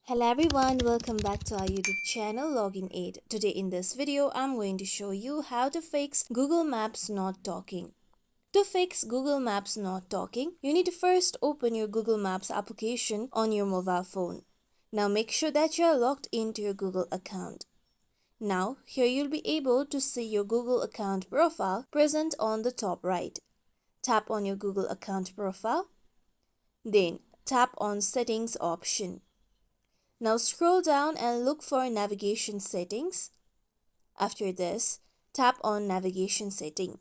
Hello everyone, welcome back to our YouTube channel Login Aid. Today in this video, I'm going to show you how to fix Google Maps not talking. To fix Google Maps not talking, you need to first open your Google Maps application on your mobile phone. Now make sure that you are logged into your Google account. Now here you'll be able to see your Google account profile present on the top right. Tap on your Google account profile, then tap on Settings option. Now scroll down and look for Navigation Settings. After this, tap on Navigation Setting.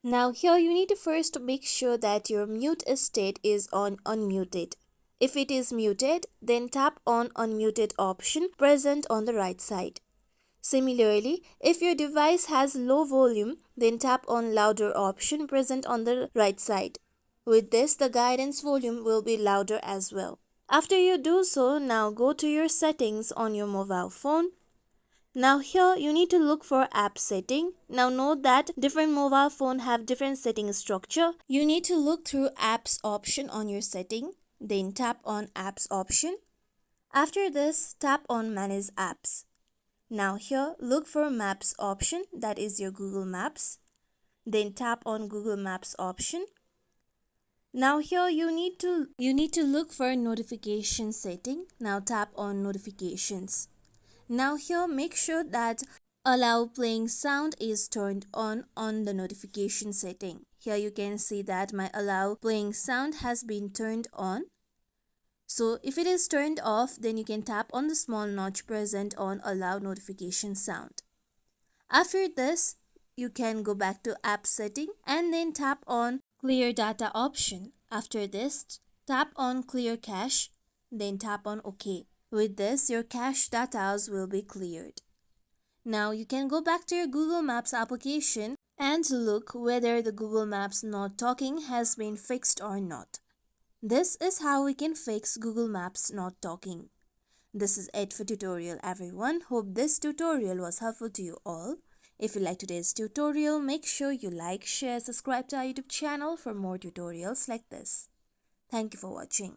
Now here you need to first make sure that your mute state is on unmuted. If it is muted, then tap on Unmuted option present on the right side. Similarly, if your device has low volume, then tap on Louder option present on the right side. With this, the guidance volume will be louder as well. After you do so, now go to your settings on your mobile phone. Now here you need to look for app setting. Now note that different mobile phone have different setting structure. You need to look through apps option on your setting. Then tap on apps option. After this, tap on manage apps. Now here look for maps option, that is your Google Maps. Then tap on Google Maps option. Now here you need to look for notification setting. Now tap on notifications. Now here make sure that allow playing sound is turned on the notification setting. Here you can see that my allow playing sound has been turned on. So if it is turned off, then you can tap on the small notch present on allow notification sound. After this, you can go back to app setting and then tap on clear data option. After this, tap on clear cache, then tap on OK. With this, your cache data will be cleared. Now you can go back to your Google Maps application and look whether the Google Maps not talking has been fixed or not. This is how we can fix Google Maps not talking. This is it for tutorial everyone. Hope this tutorial was helpful to you all. If you like today's tutorial, make sure you like, share, subscribe to our YouTube channel for more tutorials like this. Thank you for watching.